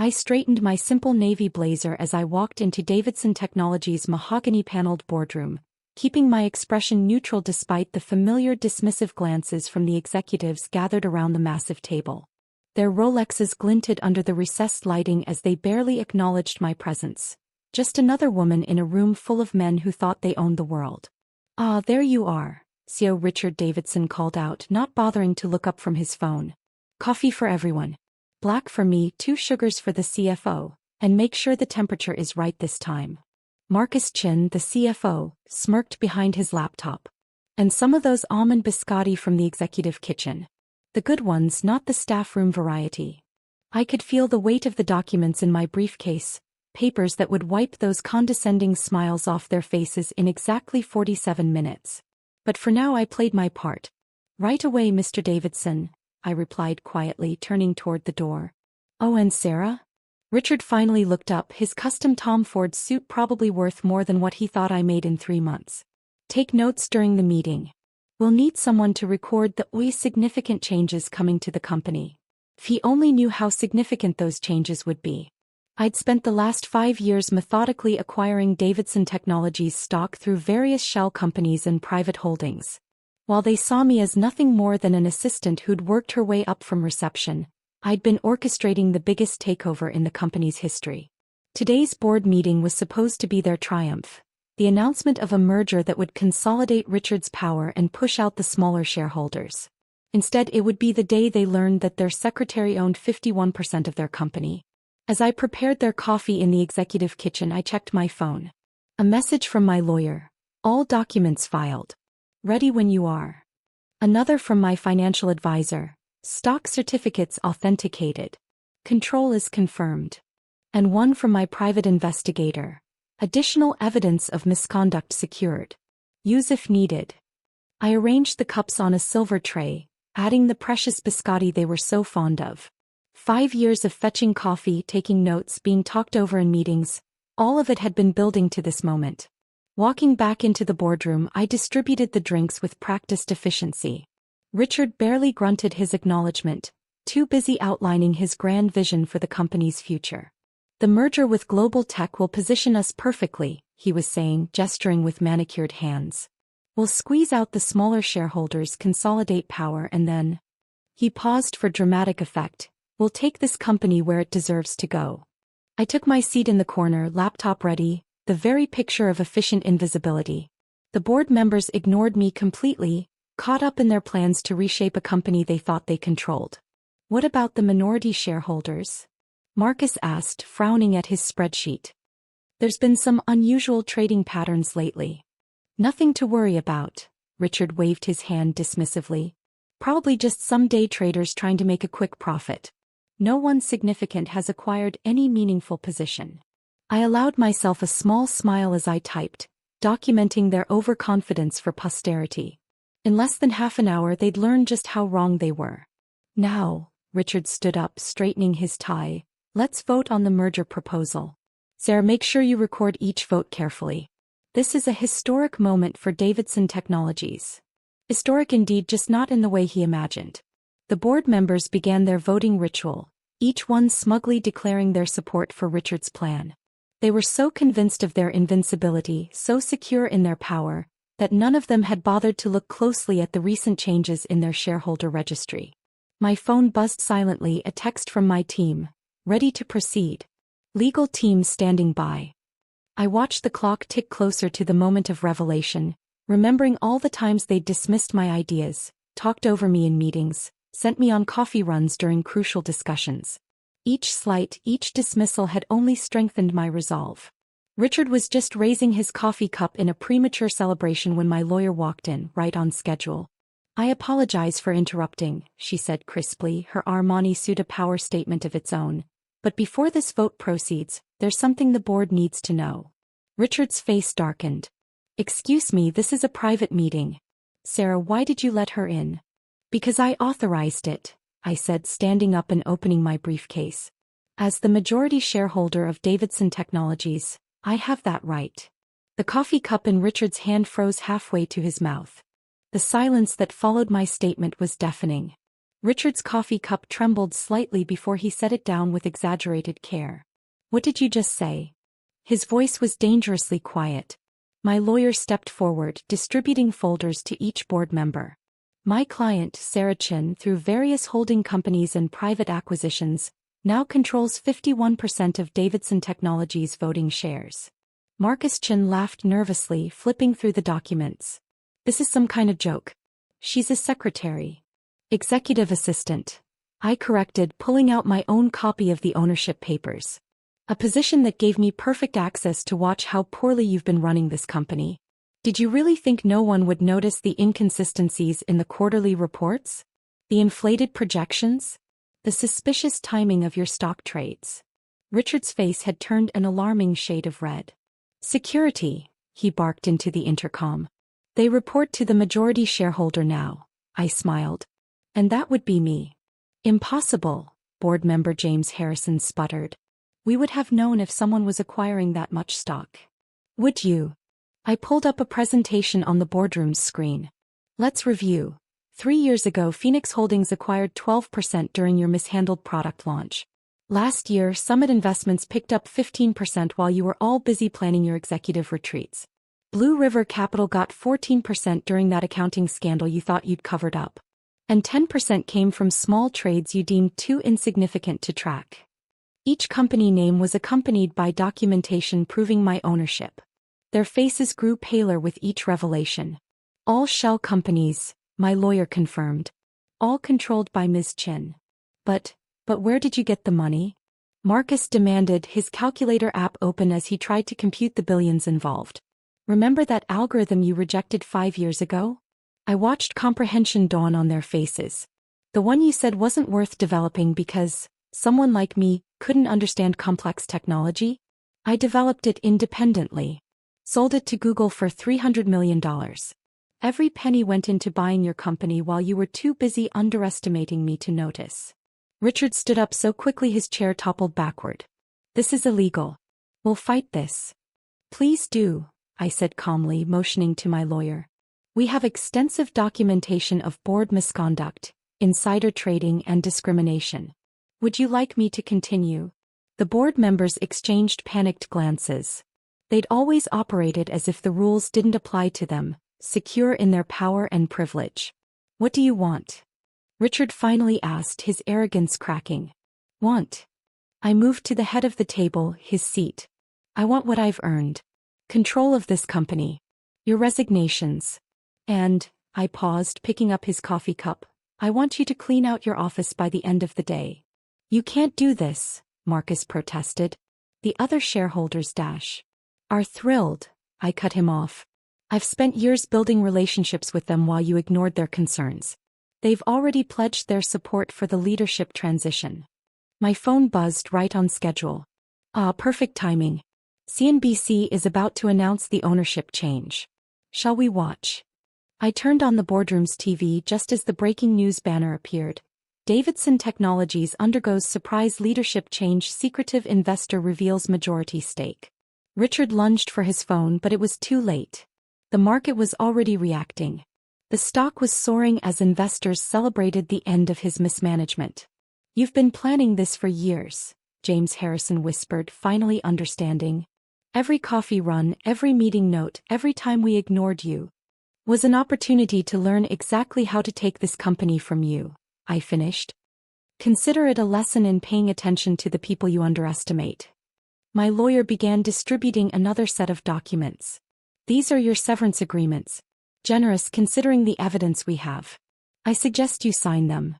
I straightened my simple navy blazer as I walked into Davidson Technologies' mahogany-paneled boardroom, keeping my expression neutral despite the familiar dismissive glances from the executives gathered around the massive table. Their Rolexes glinted under the recessed lighting as they barely acknowledged my presence. Just another woman in a room full of men who thought they owned the world. "Ah, there you are," CEO Richard Davidson called out, not bothering to look up from his phone. "Coffee for everyone. Black for me, 2 sugars for the CFO, and make sure the temperature is right this time." Chen, the CFO, smirked behind his laptop. "And some of those almond biscotti from the executive kitchen. The good ones, not the staff room variety." I could feel the weight of the documents in my briefcase, papers that would wipe those condescending smiles off their faces in exactly 47 minutes. But for now I played my part. "Right away, Mr. Davidson," I replied quietly, turning toward the door. "Oh, and Sarah?" Richard finally looked up, his custom Tom Ford suit probably worth more than what he thought I made in 3 months. "Take notes during the meeting. We'll need someone to record the significant changes coming to the company." If he only knew how significant those changes would be. I'd spent the last 5 years methodically acquiring Davidson Technologies stock through various shell companies and private holdings. While they saw me as nothing more than an assistant who'd worked her way up from reception, I'd been orchestrating the biggest takeover in the company's history. Today's board meeting was supposed to be their triumph, the announcement of a merger that would consolidate Richard's power and push out the smaller shareholders. Instead, it would be the day they learned that their secretary owned 51% of their company. As I prepared their coffee in the executive kitchen, I checked my phone. A message from my lawyer. "All documents filed. Ready when you are." Another from my financial advisor. "Stock certificates authenticated. Control is confirmed." And one from my private investigator. "Additional evidence of misconduct secured. Use if needed." I arranged the cups on a silver tray, adding the precious biscotti they were so fond of. 5 years of fetching coffee, taking notes, being talked over in meetings, all of it had been building to this moment. Walking back into the boardroom, I distributed the drinks with practiced efficiency. Richard barely grunted his acknowledgement, too busy outlining his grand vision for the company's future. "The merger with Global Tech will position us perfectly," he was saying, gesturing with manicured hands. "We'll squeeze out the smaller shareholders, consolidate power, and then..." He paused for dramatic effect. "We'll take this company where it deserves to go." I took my seat in the corner, laptop ready, the very picture of efficient invisibility. The board members ignored me completely, caught up in their plans to reshape a company they thought they controlled. "What about the minority shareholders?" Marcus asked, frowning at his spreadsheet. "There's been some unusual trading patterns lately." "Nothing to worry about," Richard waved his hand dismissively. "Probably just some day traders trying to make a quick profit. No one significant has acquired any meaningful position." I allowed myself a small smile as I typed, documenting their overconfidence for posterity. In less than half an hour they'd learn just how wrong they were. "Now," Richard stood up, straightening his tie, "let's vote on the merger proposal. Sarah, make sure you record each vote carefully. This is a historic moment for Davidson Technologies." Historic indeed, just not in the way he imagined. The board members began their voting ritual, each one smugly declaring their support for Richard's plan. They were so convinced of their invincibility, so secure in their power, that none of them had bothered to look closely at the recent changes in their shareholder registry. My phone buzzed silently, a text from my team. "Ready to proceed. Legal team standing by." I watched the clock tick closer to the moment of revelation, remembering all the times they'd dismissed my ideas, talked over me in meetings, sent me on coffee runs during crucial discussions. Each slight, each dismissal had only strengthened my resolve. Richard was just raising his coffee cup in a premature celebration when my lawyer walked in, right on schedule. "I apologize for interrupting," she said crisply, her Armani suit a power statement of its own. "But before this vote proceeds, there's something the board needs to know." Richard's face darkened. "Excuse me, this is a private meeting." "Sarah, why did you let her in?" "Because I authorized it," I said, standing up and opening my briefcase. "As the majority shareholder of Davidson Technologies, I have that right." The coffee cup in Richard's hand froze halfway to his mouth. The silence that followed my statement was deafening. Richard's coffee cup trembled slightly before he set it down with exaggerated care. What did you just say? His voice was dangerously quiet. My lawyer stepped forward, distributing folders to each board member. My client, Sarah Chen, through various holding companies and private acquisitions, now controls 51% of Davidson Technologies' voting shares. Marcus Chen laughed nervously, flipping through the documents. This is some kind of joke. She's a secretary. Executive assistant. I corrected, pulling out my own copy of the ownership papers. A position that gave me perfect access to watch how poorly you've been running this company. Did you really think no one would notice the inconsistencies in the quarterly reports? The inflated projections? The suspicious timing of your stock trades? Richard's face had turned an alarming shade of red. Security, he barked into the intercom. They report to the majority shareholder now, I smiled. And that would be me. Impossible, board member James Harrison sputtered. We would have known if someone was acquiring that much stock. Would you? I pulled up a presentation on the boardroom's screen. Let's review. 3 years ago, Phoenix Holdings acquired 12% during your mishandled product launch. Last year, Summit Investments picked up 15% while you were all busy planning your executive retreats. Blue River Capital got 14% during that accounting scandal you thought you'd covered up. And 10% came from small trades you deemed too insignificant to track. Each company name was accompanied by documentation proving my ownership. Their faces grew paler with each revelation. All shell companies, my lawyer confirmed. All controlled by Ms. Chen. But where did you get the money? Marcus demanded, his calculator app open as he tried to compute the billions involved. Remember that algorithm you rejected 5 years ago? I watched comprehension dawn on their faces. The one you said wasn't worth developing because someone like me couldn't understand complex technology? I developed it independently. Sold it to Google for $300 million. Every penny went into buying your company while you were too busy underestimating me to notice. Richard stood up so quickly his chair toppled backward. This is illegal. We'll fight this. Please do, I said calmly, motioning to my lawyer. We have extensive documentation of board misconduct, insider trading and discrimination. Would you like me to continue? The board members exchanged panicked glances. They'd always operated as if the rules didn't apply to them, secure in their power and privilege. What do you want? Richard finally asked, his arrogance cracking. Want? I moved to the head of the table, his seat. I want what I've earned. Control of this company. Your resignations. And, I paused, picking up his coffee cup, I want you to clean out your office by the end of the day. You can't do this, Marcus protested. The other shareholders are thrilled, I cut him off. I've spent years building relationships with them while you ignored their concerns. They've already pledged their support for the leadership transition. My phone buzzed right on schedule. Perfect timing. CNBC is about to announce the ownership change. Shall we watch? I turned on the boardroom's TV just as the breaking news banner appeared. Davidson Technologies undergoes surprise leadership change, secretive investor reveals majority stake. Richard lunged for his phone, but it was too late. The market was already reacting. The stock was soaring as investors celebrated the end of his mismanagement. You've been planning this for years, James Harrison whispered, finally understanding. Every coffee run, every meeting note, every time we ignored you, was an opportunity to learn exactly how to take this company from you, I finished. Consider it a lesson in paying attention to the people you underestimate. My lawyer began distributing another set of documents. These are your severance agreements. Generous considering the evidence we have. I suggest you sign them.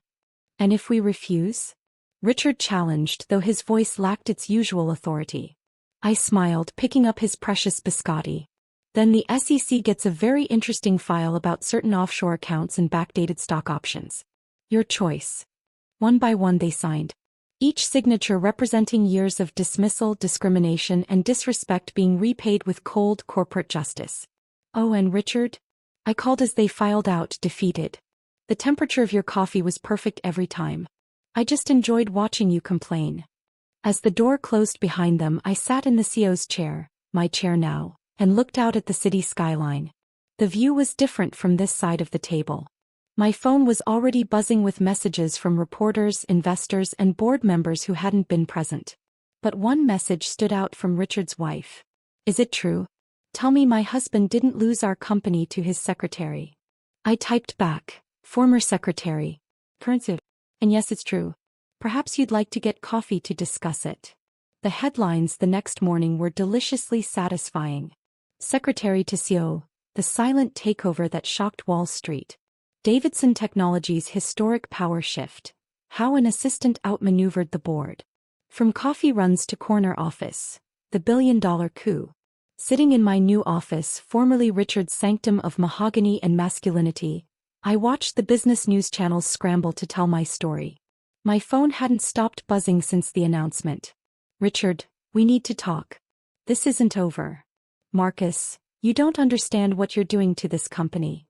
And if we refuse? Richard challenged, though his voice lacked its usual authority. I smiled, picking up his precious biscotti. Then the SEC gets a very interesting file about certain offshore accounts and backdated stock options. Your choice. One by one they signed. Each signature representing years of dismissal, discrimination, and disrespect being repaid with cold corporate justice. Oh, and Richard? I called as they filed out, defeated. The temperature of your coffee was perfect every time. I just enjoyed watching you complain. As the door closed behind them, I sat in the CEO's chair, my chair now, and looked out at the city skyline. The view was different from this side of the table. My phone was already buzzing with messages from reporters, investors, and board members who hadn't been present. But one message stood out from Richard's wife. Is it true? Tell me my husband didn't lose our company to his secretary. I typed back, former secretary. Currency. And yes, it's true. Perhaps you'd like to get coffee to discuss it. The headlines the next morning were deliciously satisfying. Secretary to CEO, the silent takeover that shocked Wall Street. Davidson Technologies' historic power shift. How an assistant outmaneuvered the board. From coffee runs to corner office. The billion-dollar coup. Sitting in my new office, formerly Richard's sanctum of mahogany and masculinity, I watched the business news channels scramble to tell my story. My phone hadn't stopped buzzing since the announcement. Richard, we need to talk. This isn't over. Marcus, you don't understand what you're doing to this company.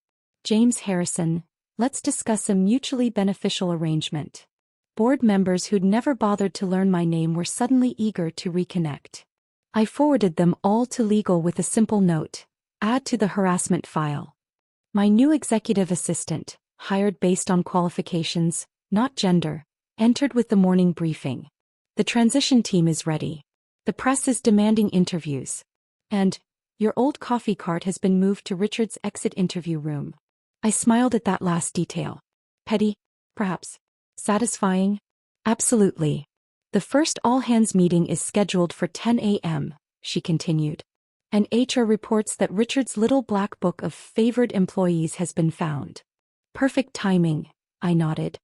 James Harrison, let's discuss a mutually beneficial arrangement. Board members who'd never bothered to learn my name were suddenly eager to reconnect. I forwarded them all to legal with a simple note. Add to the harassment file. My new executive assistant, hired based on qualifications, not gender, entered with the morning briefing. The transition team is ready. The press is demanding interviews. And, your old coffee cart has been moved to Richard's exit interview room. I smiled at that last detail. Petty? Perhaps. Satisfying? Absolutely. The first all-hands meeting is scheduled for 10 a.m., she continued. And HR reports that Richard's little black book of favored employees has been found. Perfect timing, I nodded.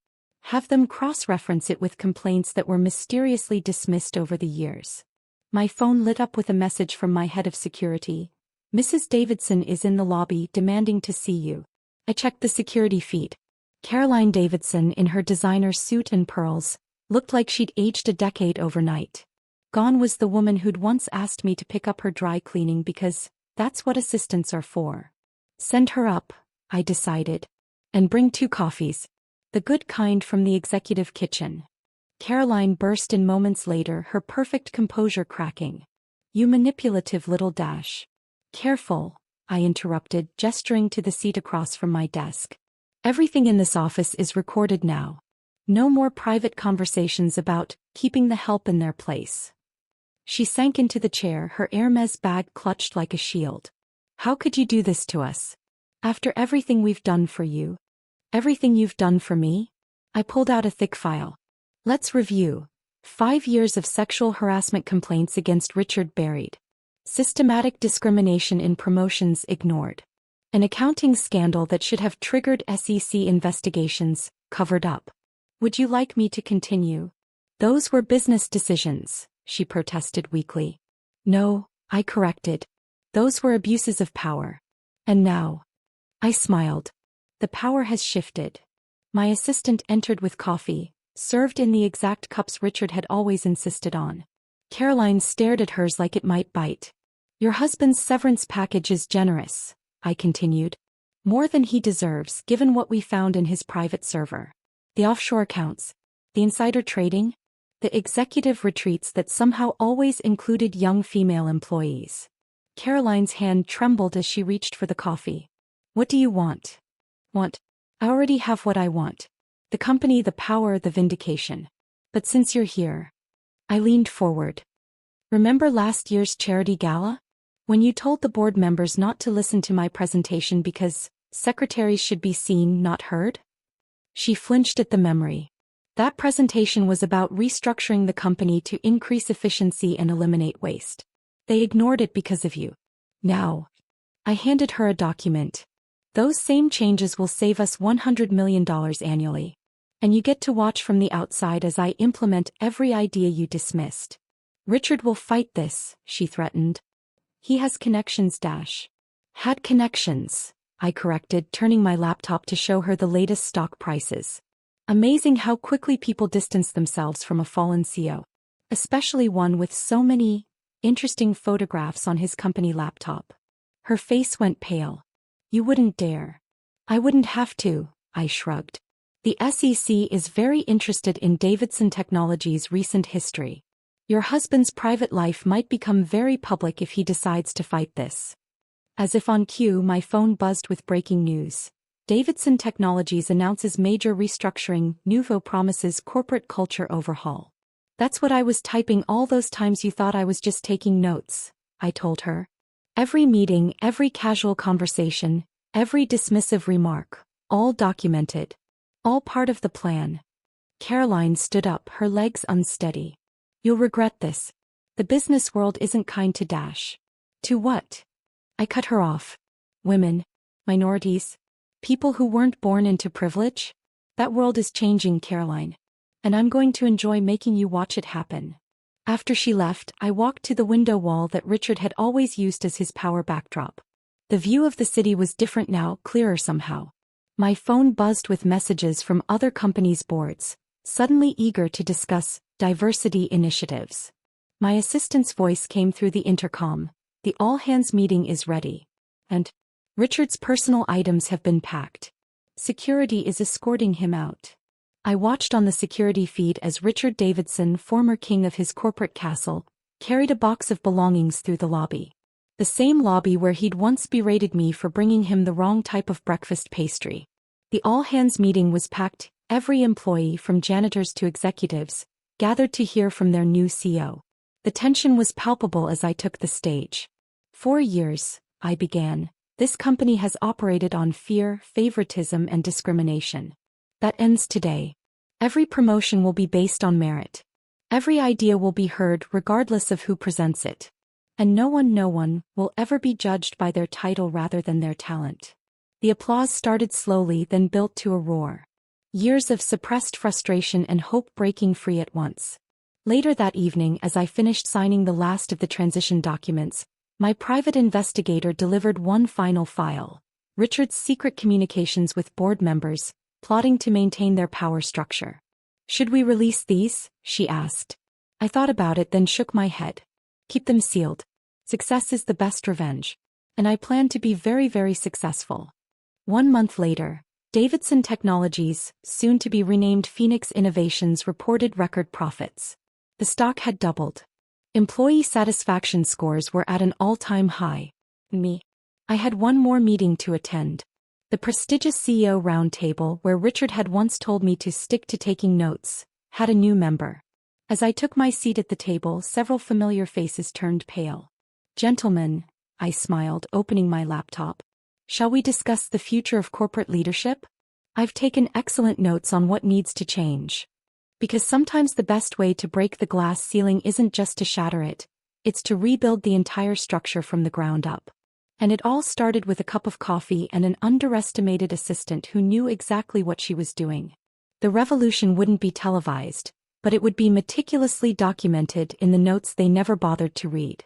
Have them cross-reference it with complaints that were mysteriously dismissed over the years. My phone lit up with a message from my head of security. Mrs. Davidson is in the lobby demanding to see you. I checked the security feed. Caroline Davidson, in her designer suit and pearls, looked like she'd aged a decade overnight. Gone was the woman who'd once asked me to pick up her dry cleaning because that's what assistants are for. Send her up, I decided. And bring 2 coffees. The good kind from the executive kitchen. Caroline burst in moments later, her perfect composure cracking. You manipulative little dash. Careful, I interrupted, gesturing to the seat across from my desk. Everything in this office is recorded now. No more private conversations about keeping the help in their place. She sank into the chair, her Hermes bag clutched like a shield. How could you do this to us? After everything we've done for you? Everything you've done for me? I pulled out a thick file. Let's review. 5 years of sexual harassment complaints against Richard buried. Systematic discrimination in promotions ignored. An accounting scandal that should have triggered SEC investigations, covered up. Would you like me to continue? Those were business decisions, she protested weakly. No, I corrected. Those were abuses of power. And now? I smiled. The power has shifted. My assistant entered with coffee, served in the exact cups Richard had always insisted on. Caroline stared at hers like it might bite. Your husband's severance package is generous, I continued. More than he deserves given what we found in his private server. The offshore accounts. The insider trading. The executive retreats that somehow always included young female employees. Caroline's hand trembled as she reached for the coffee. What do you want? Want? I already have what I want. The company, the power, the vindication. But since you're here. I leaned forward. Remember last year's charity gala? When you told the board members not to listen to my presentation because secretaries should be seen, not heard? She flinched at the memory. That presentation was about restructuring the company to increase efficiency and eliminate waste. They ignored it because of you. Now. I handed her a document. Those same changes will save us $100 million annually. And you get to watch from the outside as I implement every idea you dismissed. Richard will fight this, she threatened. He has connections. Had connections, I corrected, turning my laptop to show her the latest stock prices. Amazing how quickly people distance themselves from a fallen CEO. Especially one with so many interesting photographs on his company laptop. Her face went pale. You wouldn't dare. I wouldn't have to, I shrugged. The SEC is very interested in Davidson Technologies' recent history. Your husband's private life might become very public if he decides to fight this. As if on cue, my phone buzzed with breaking news. Davidson Technologies announces major restructuring, Nouveau promises corporate culture overhaul. That's what I was typing all those times you thought I was just taking notes, I told her. Every meeting, every casual conversation, every dismissive remark, all documented. All part of the plan. Caroline stood up, her legs unsteady. You'll regret this. The business world isn't kind to Dash. To what? I cut her off. Women, minorities, people who weren't born into privilege? That world is changing, Caroline. And I'm going to enjoy making you watch it happen. After she left, I walked to the window wall that Richard had always used as his power backdrop. The view of the city was different now, clearer somehow. My phone buzzed with messages from other companies' boards, suddenly eager to discuss diversity initiatives. My assistant's voice came through the intercom. The all-hands meeting is ready. And Richard's personal items have been packed. Security is escorting him out. I watched on the security feed as Richard Davidson, former king of his corporate castle, carried a box of belongings through the lobby. The same lobby where he'd once berated me for bringing him the wrong type of breakfast pastry. The all-hands meeting was packed, every employee from janitors to executives, gathered to hear from their new CEO. The tension was palpable as I took the stage. 4 years, I began, this company has operated on fear, favoritism and discrimination. That ends today. Every promotion will be based on merit. Every idea will be heard regardless of who presents it. And no one will ever be judged by their title rather than their talent. The applause started slowly, then built to a roar. Years of suppressed frustration and hope breaking free at once. Later that evening, as I finished signing the last of the transition documents, my private investigator delivered one final file. Richard's secret communications with board members, plotting to maintain their power structure. Should we release these? She asked. I thought about it, then shook my head. Keep them sealed. Success is the best revenge. And I plan to be very, very successful. 1 month later, Davidson Technologies, soon to be renamed Phoenix Innovations, reported record profits. The stock had doubled. Employee satisfaction scores were at an all-time high. I had one more meeting to attend. The prestigious CEO roundtable, where Richard had once told me to stick to taking notes, had a new member. As I took my seat at the table, several familiar faces turned pale. Gentlemen, I smiled, opening my laptop. Shall we discuss the future of corporate leadership? I've taken excellent notes on what needs to change. Because sometimes the best way to break the glass ceiling isn't just to shatter it, it's to rebuild the entire structure from the ground up. And it all started with a cup of coffee and an underestimated assistant who knew exactly what she was doing. The revolution wouldn't be televised, but it would be meticulously documented in the notes they never bothered to read.